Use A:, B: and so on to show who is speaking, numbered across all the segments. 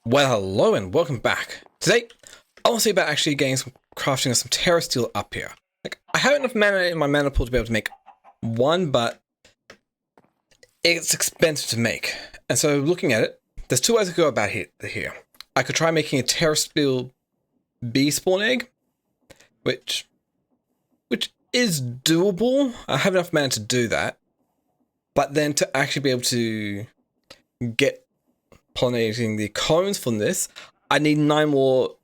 A: Well, hello and welcome back. Today, I want to see about actually getting some crafting of some Terrasteel up here. Like, I have enough mana in my mana pool to be able to make one, but it's expensive to make. And so, looking at it, there's two ways to go about here. I could try making a Terrasteel bee spawn egg, which is doable. I have enough mana to do that, but then to actually be able to get pollinating the cones from this, I need 9 more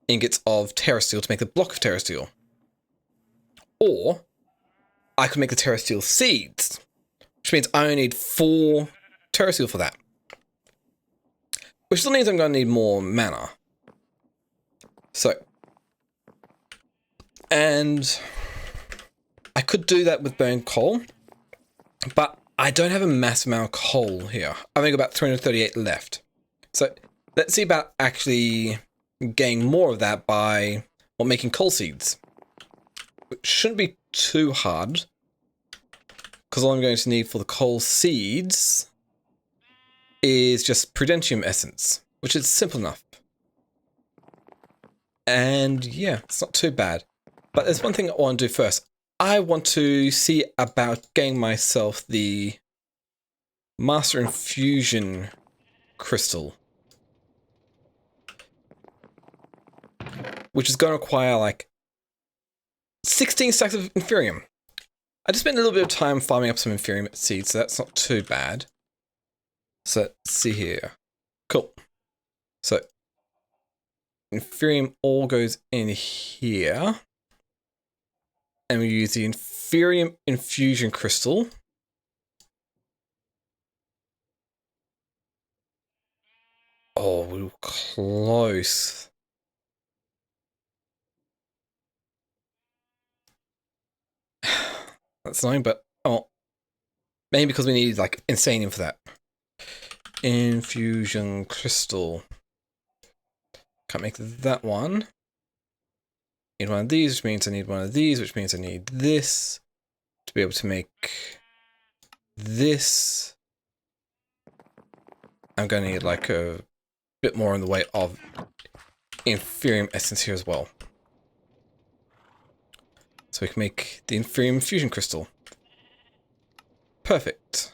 A: ingots of Terrasteel to make the block of Terrasteel. Or I could make the Terrasteel seeds, which means I only need 4 Terrasteel for that. Which still means I'm going to need more mana. So, and I could do that with burning coal, but I don't have a massive amount of coal here. I've only got about 338 left. So let's see about actually getting more of that by making coal seeds. Which shouldn't be too hard, because all I'm going to need for the coal seeds is just Prudentium essence, which is simple enough. And yeah, it's not too bad. But there's one thing I want to do first. I want to see about getting myself the Master Infusion crystal, which is going to require like 16 stacks of Inferium. I just spent a little bit of time farming up some Inferium seeds, so that's not too bad. So let's see here. Cool. So Inferium all goes in here. And we use the Inferium Infusion Crystal. Oh, we were close. That's annoying, but maybe because we need like Insanium for that. Infusion Crystal. Can't make that one. Need one of these, which means I need one of these, which means I need this to be able to make this. I'm going to need like a bit more in the way of Inferium essence here as well. So we can make the Inferium Infusion Crystal. Perfect.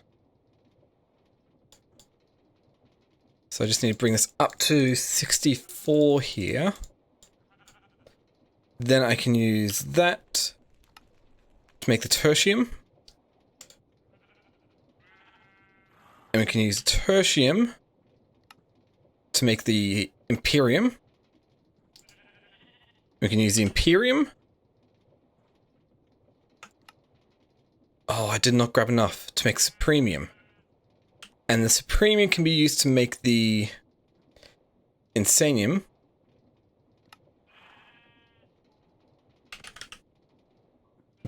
A: So I just need to bring this up to 64 here. Then I can use that to make the tertium. And we can use tertium to make the Imperium. We can use the Imperium. Oh, I did not grab enough to make Supremium. And the Supremium can be used to make the Insanium.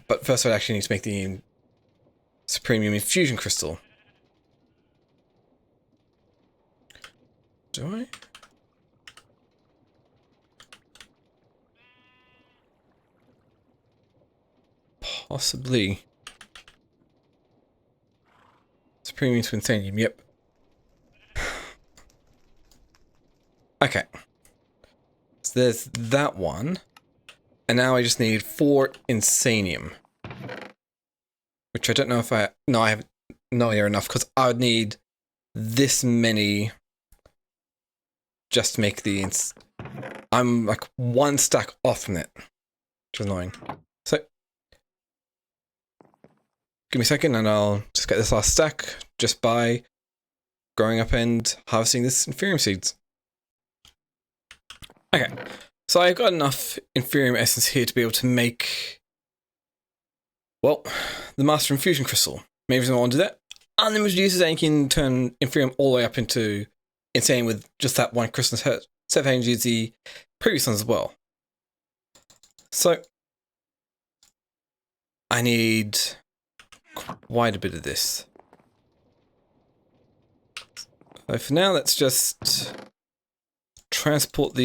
A: But first I actually need to make the Supremium Infusion Crystal. Do I? Possibly. Supremium to Insanium, yep. Okay. So there's that one. And now I just need 4 Insanium. Which I don't know if I... No, I have no idea enough, because I would need this many just to make the... I'm like 1 stack off from it. Which is annoying. So, give me a second and I'll just get this last stack just by growing up and harvesting this Inferium seeds. Okay. So I've got enough Inferium essence here to be able to make, well, the Master Infusion Crystal. Maybe I want to do that. Unlimited uses, and you can turn Inferium all the way up into Insane with just that one crystal, instead of having to use the previous ones as well. So I need quite a bit of this. So for now, let's just transport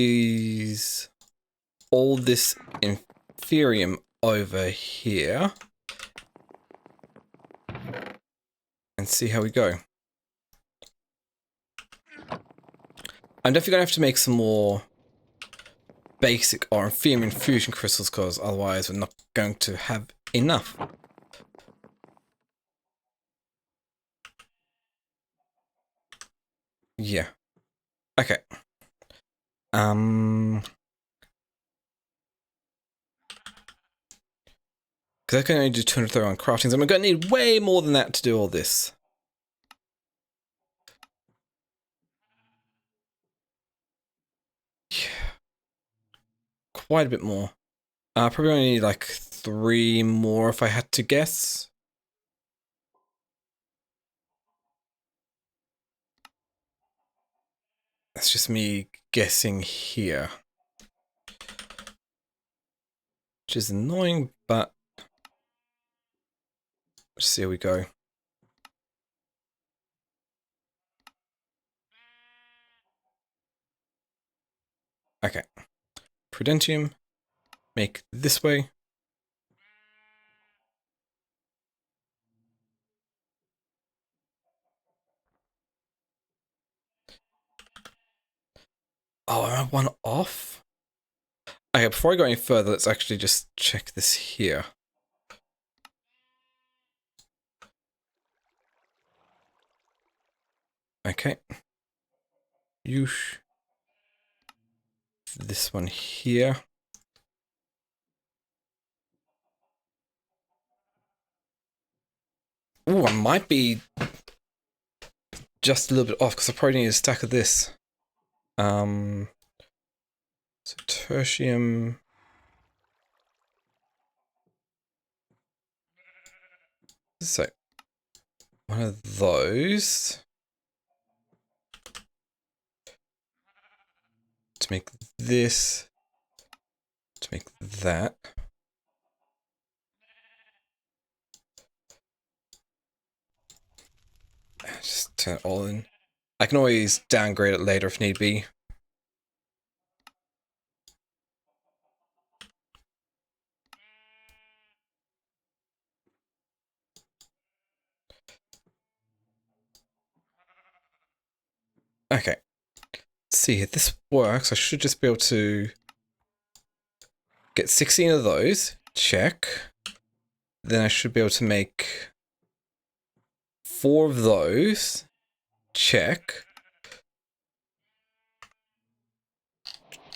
A: all this Inferium over here and see how we go. I'm definitely going to have to make some more basic or inferior fusion crystals, because otherwise we're not going to have enough. Yeah. Okay. Because I can only do 231 craftings, and we're going to need way more than that to do all this. Yeah. Quite a bit more. Probably only need like 3 more if I had to guess. That's just me guessing here. Which is annoying, but let's see how we go. Okay. Prudentium. Make this way. Oh, am I one off? Okay, before I go any further, let's actually just check this here. Okay. Yush. This one here. Ooh, I might be just a little bit off because I probably need a stack of this. So tertium. So one of those to make this, to make that. Just turn it all in. I can always downgrade it later if need be. Okay. Let's see if this works. I should just be able to get 16 of those. Check. Then I should be able to make 4 of those. Check.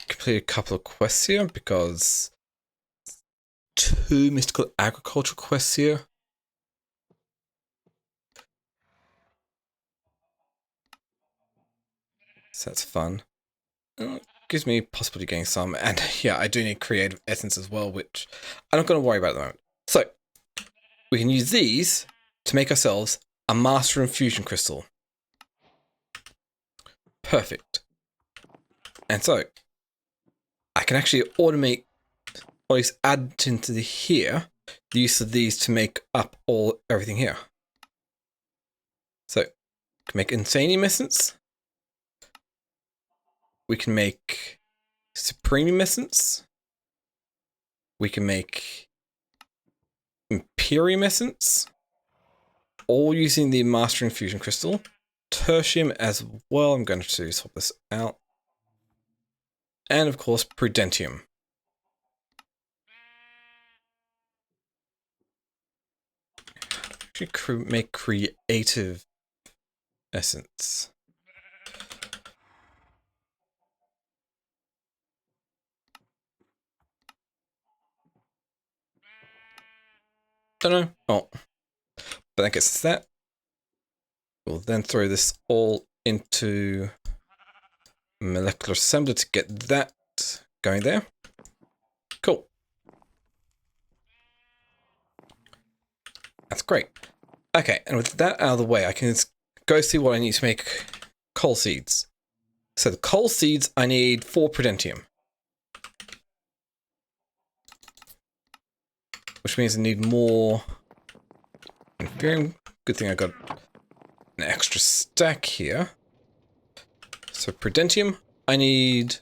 A: Complete a couple of quests here because 2 mystical agricultural quests here. So that's fun. Gives me possibility of getting some, and yeah, I do need creative essence as well, which I'm not going to worry about at the moment. So, we can use these to make ourselves a Master Infusion Crystal. Perfect. And so, I can actually automate, or at least add into here, the use of these to make up everything here. So, we can make Insanium Essence. We can make Supremium Essence. We can make Imperium Essence. All using the Master Infusion Crystal. Tertium as well. I'm going to swap this out. And of course, Prudentium. Actually make creative essence. Don't know. Oh. But that gets us that. We'll then throw this all into molecular assembly to get that going there. Cool. That's great. Okay, and with that out of the way, I can go see what I need to make coal seeds. So the coal seeds, I need 4 Prudentium. Which means I need more Imperium. Good thing I got an extra stack here. So Prudentium, I need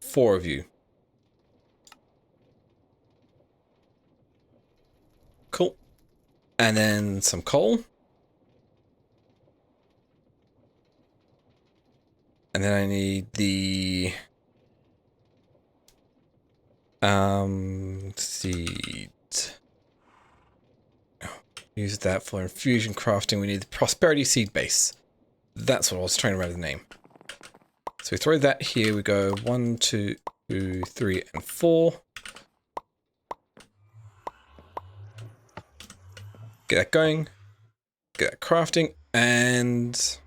A: 4 of you. Cool. And then some coal. And then I need the seed. Use that for infusion crafting. We need the prosperity seed base. That's what I was trying to remember the name. So we throw that here. We go 1, 2, 3, and 4. Get that going. Get that crafting. And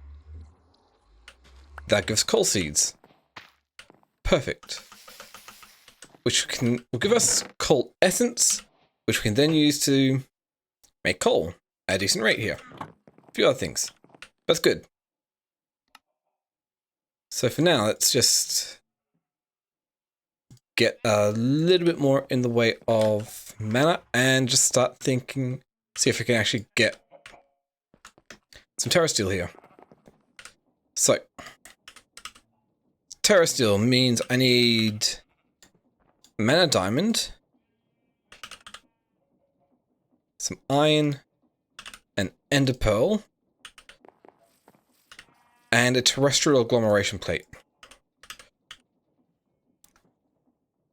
A: that gives coal seeds. Perfect. Which will give us coal essence, which we can then use to make coal at a decent rate here. A few other things. That's good. So for now, let's just get a little bit more in the way of mana and just start thinking, see if I can actually get some Terrasteel here. So, Terrasteel means I need mana diamond, some iron, an ender pearl, and a terrestrial agglomeration plate.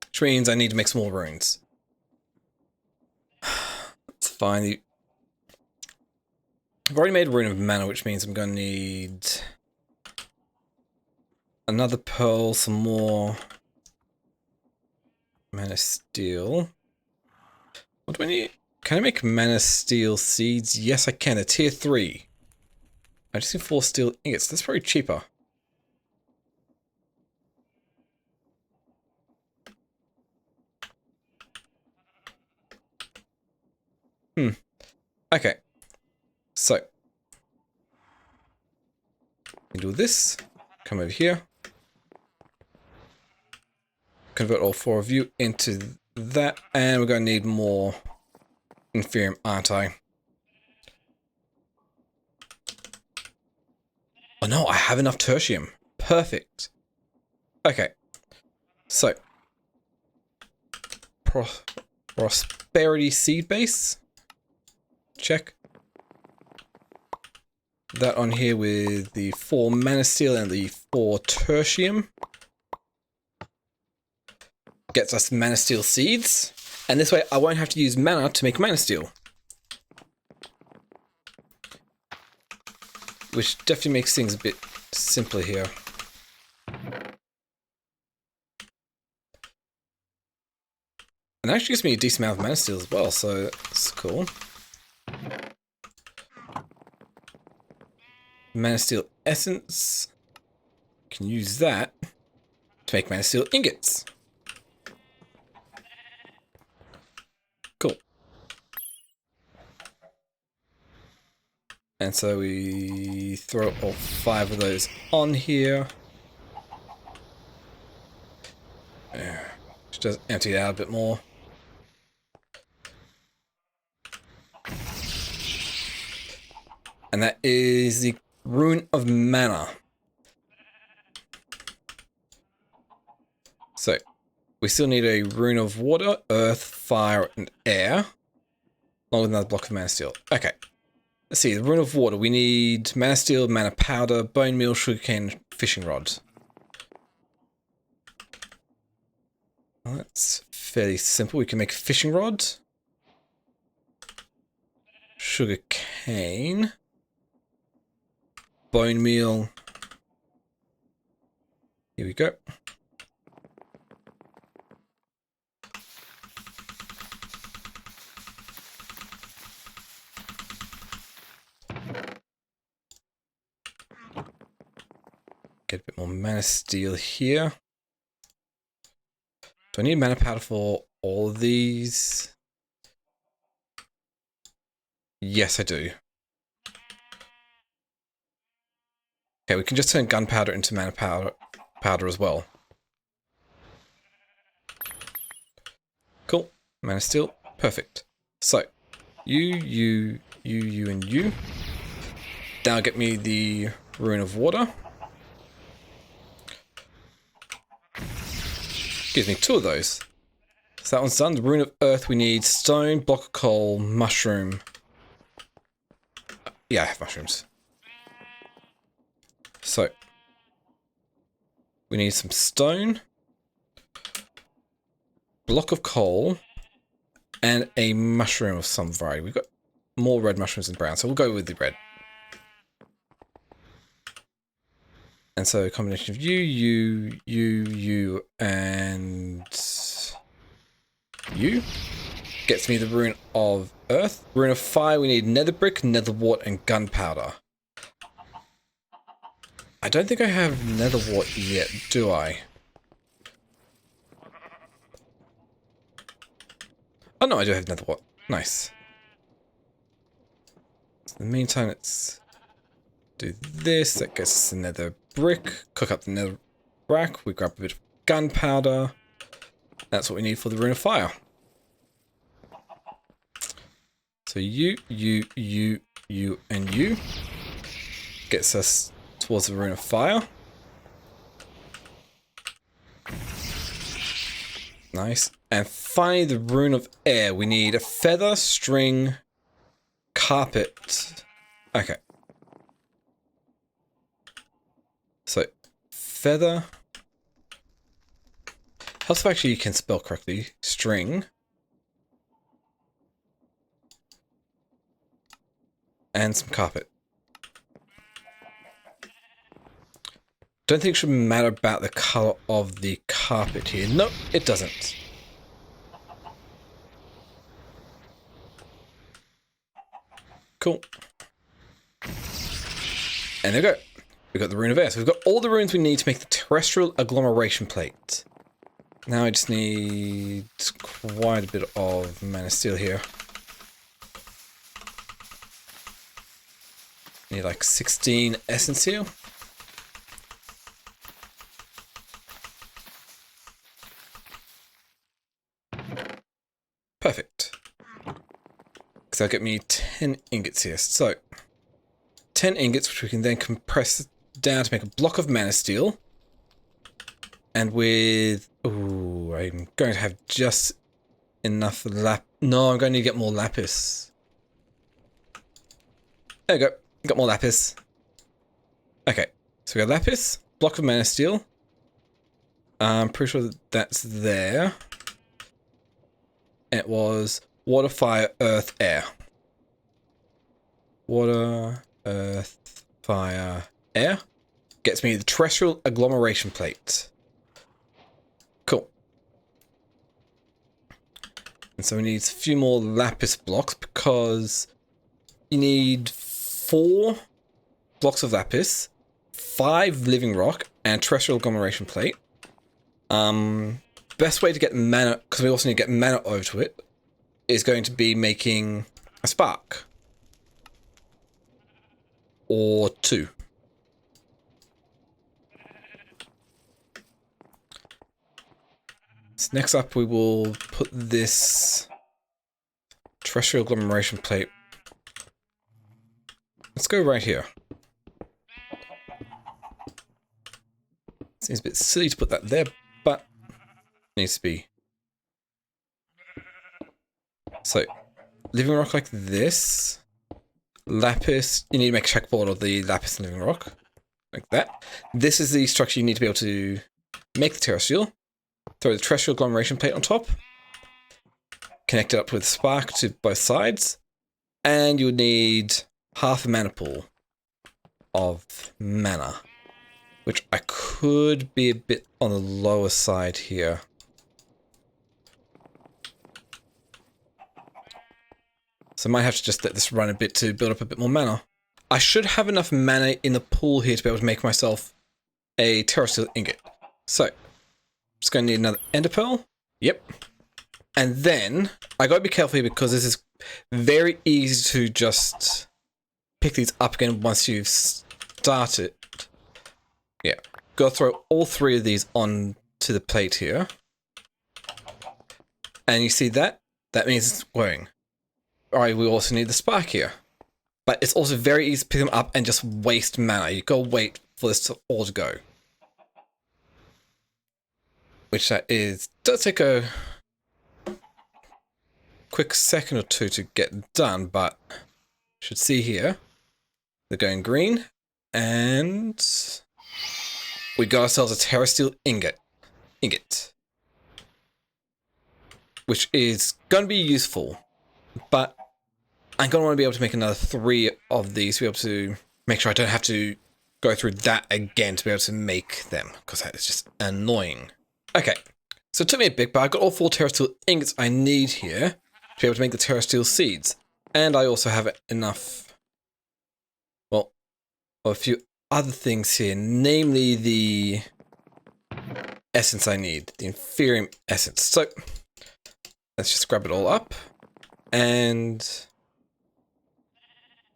A: Which means I need to make some more runes. That's fine. I've already made a rune of mana, which means I'm going to need another pearl, some more mana steel. What do I need? Can I make mana steel seeds? Yes, I can. A tier 3. I just need 4 steel ingots. That's probably cheaper. Okay. So. We do this. Come over here. Convert all 4 of you into that. And we're going to need more Inferium, aren't I? Oh no, I have enough tertium. Perfect. Okay. So. Prosperity seed base. Check. That on here with the 4 mana steel and the 4 tertium. Gets us mana steel seeds. And this way I won't have to use mana to make mana steel. Which definitely makes things a bit simpler here. And actually gives me a decent amount of mana steel as well, so that's cool. Mana steel essence. Can use that to make mana steel ingots. Cool. And so we throw all 5 of those on here. Just empty it out a bit more. And that is the Rune of Mana. So, we still need a Rune of Water, Earth, Fire, and Air. Along with another block of Mana Steel. Okay. Let's see, the Rune of Water. We need Mana Steel, Mana Powder, Bone Meal, Sugarcane, Fishing Rod. Well, that's fairly simple. We can make a Fishing Rod. Sugarcane. Bone Meal. Here we go. Get a bit more mana steel here. Do I need mana powder for all of these? Yes, I do. Okay, we can just turn gunpowder into mana powder as well. Cool. Mana steel. Perfect. So, you, and you. Now get me the Rune of Water. Gives me 2 of those. So that one's done. The Rune of Earth, we need stone, block of coal, mushroom. Yeah, I have mushrooms. So, We need some stone, block of coal, and a mushroom of some variety. We've got more red mushrooms than brown, so we'll go with the red. And so a combination of you, and you gets me the rune of earth. Rune of fire, we need nether brick, nether wart, and gunpowder. I don't think I have nether wart yet, do I? Oh no, I do have nether wart. Nice. So in the meantime, let's do this. That gets us the nether brick. Cook up the nether rack. We grab a bit of gunpowder. That's what we need for the rune of fire. So you, and you gets us towards the rune of fire. Nice. And finally, the rune of air. We need a feather, string, carpet. Okay. So, feather. Helps if actually you can spell correctly. String. And some carpet. Don't think it should matter about the color of the carpet here. No, it doesn't. Cool. And there we go. We've got the rune of air. So we've got all the runes we need to make the terrestrial agglomeration plate. Now I just need quite a bit of mana steel here. Need like 16 essence steel. Perfect. Because that'll get me 10 ingots here. So, 10 ingots, which we can then compress down to make a block of mana steel. And with... Ooh, I'm going to have just enough No, I'm going to need to get more lapis. There we go. Got more lapis. Okay, so we got lapis, block of mana steel. I'm pretty sure that's there. And it was water, fire, earth, air. Water, earth, fire, air. Gets me the terrestrial agglomeration plate. Cool. And so we need a few more lapis blocks because you need 4 blocks of lapis, 5 living rock, and terrestrial agglomeration plate. Best way to get mana, because we also need to get mana over to it, is going to be making a spark. Or 2. So next up we will put this terrestrial agglomeration plate. Let's go right here. Seems a bit silly to put that there, but it needs to be. So, living rock like this. Lapis. You need to make a checkboard of the lapis and living rock. Like that. This is the structure you need to be able to make the terrasteel. Throw the terrestrial agglomeration plate on top. Connect it up with spark to both sides. And you'll need half a mana pool of mana, which I could be a bit on the lower side here. So I might have to just let this run a bit to build up a bit more mana. I should have enough mana in the pool here to be able to make myself a terrasteel ingot. So, just going to need another ender pearl. Yep. And then, I got to be careful here because this is very easy to just pick these up again once you've started. Yeah. Got to throw all 3 of these onto the plate here. And you see that? That means it's going. Alright, we also need the spark here. But it's also very easy to pick them up and just waste mana. You gotta wait for this to all to go. Which that is, does take a quick second or 2 to get done, but you should see here, they're going green, and we got ourselves a Terrasteel ingot, which is going to be useful, but I'm going to want to be able to make another 3 of these to be able to make sure I don't have to go through that again to be able to make them, because that is just annoying. Okay, so it took me a bit, but I've got all 4 Terrasteel ingots I need here to be able to make the Terrasteel seeds. And I also have enough, well, a few other things here, namely the essence I need, the Inferium essence. So let's just grab it all up and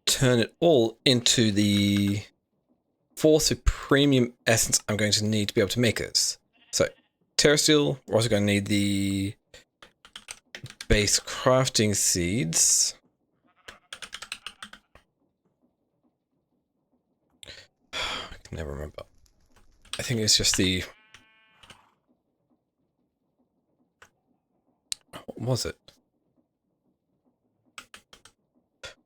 A: turn it all into the 4 Supremium essence I'm going to need to be able to make this. So Terrasteel, we're also going to need the base crafting seeds. I can never remember. I think it's just the... What was it?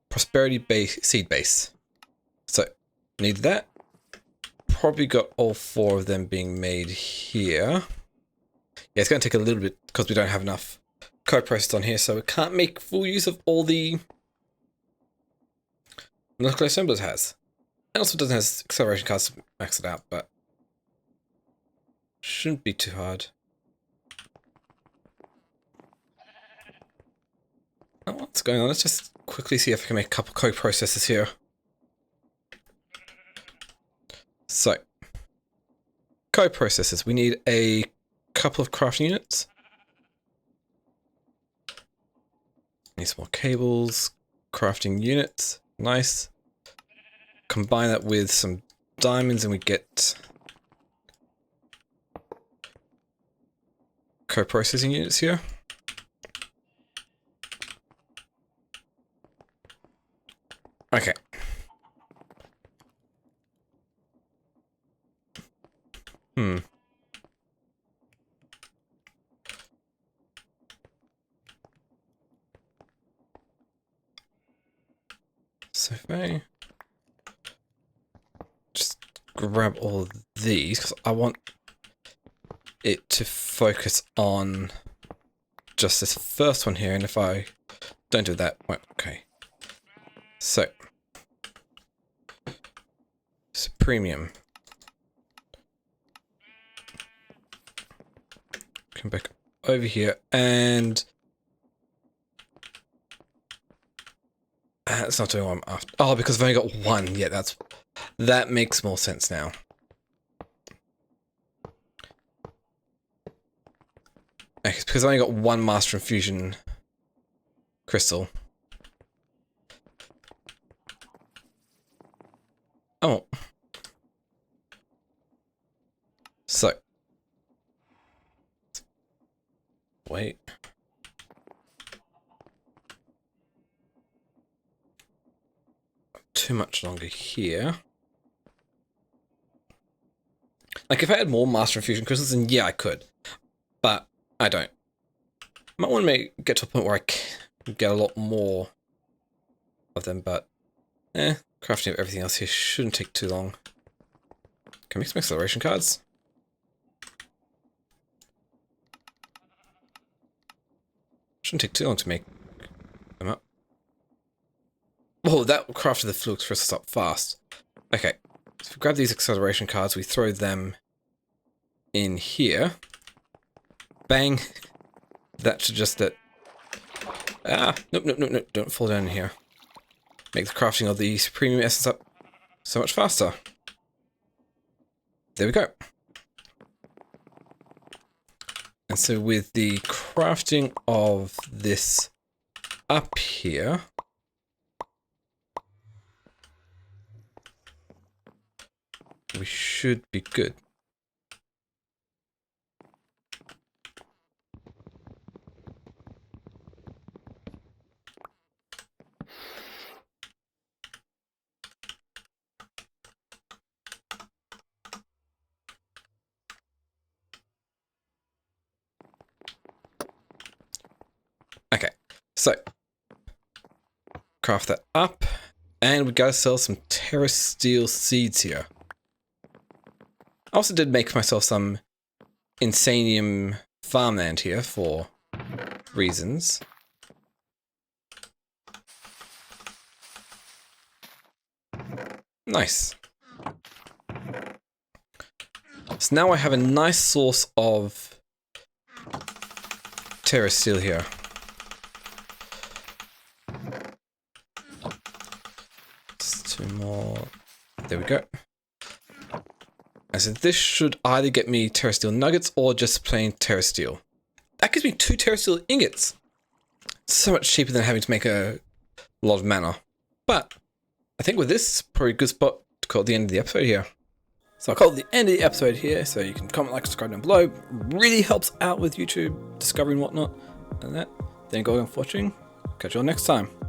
A: Prosperity base, seed base. So, need that. Probably got all 4 of them being made here. Yeah, it's going to take a little bit because we don't have enough code processed on here, so we can't make full use of all the molecular assemblers has. It also doesn't have acceleration cards to max it out, but shouldn't be too hard. Oh, what's going on? Let's just quickly see if I can make a couple code processors here. So, code processors. We need a couple of crafting units. Need some more cables. Crafting units. Nice. Combine that with some diamonds and we get code processing units here. Okay. So if I just grab all of these, because I want it to focus on just this first one here, and if I don't do that, well, okay. So, Supremium. Come back over here, and that's not doing what I'm after. Oh, because I've only got 1. Yeah, that makes more sense now. Okay, it's because I only got 1 Master Infusion crystal. Oh. So. Wait. Too much longer here. Like, if I had more Master Infusion crystals, then yeah, I could. But I don't. Might want to get to a point where I can get a lot more of them, but crafting of everything else here shouldn't take too long. Can I make some acceleration cards? Shouldn't take too long to make them up. Oh, that crafted the flux crystals up fast. Okay, so if we grab these acceleration cards, we throw them in here. Bang. That should just that. Nope, don't fall down in here. Make the crafting of the premium essence up so much faster. There we go. And so with the crafting of this up here, we should be good. Okay, so craft that up, and we gotta sell some Terrasteel seeds here. I also did make myself some insanium farmland here for reasons. Nice. So now I have a nice source of Terrasteel here. Just 2 more. There we go. And so this should either get me Terrasteel nuggets or just plain Terrasteel. That gives me 2 Terrasteel ingots. It's so much cheaper than having to make a lot of mana. But I think with this, it's probably a good spot to call it the end of the episode here. So I'll call it the end of the episode here, so you can comment, like, subscribe down below. Really helps out with YouTube discovery and whatnot. And that. Thank you all for watching. Catch you all next time.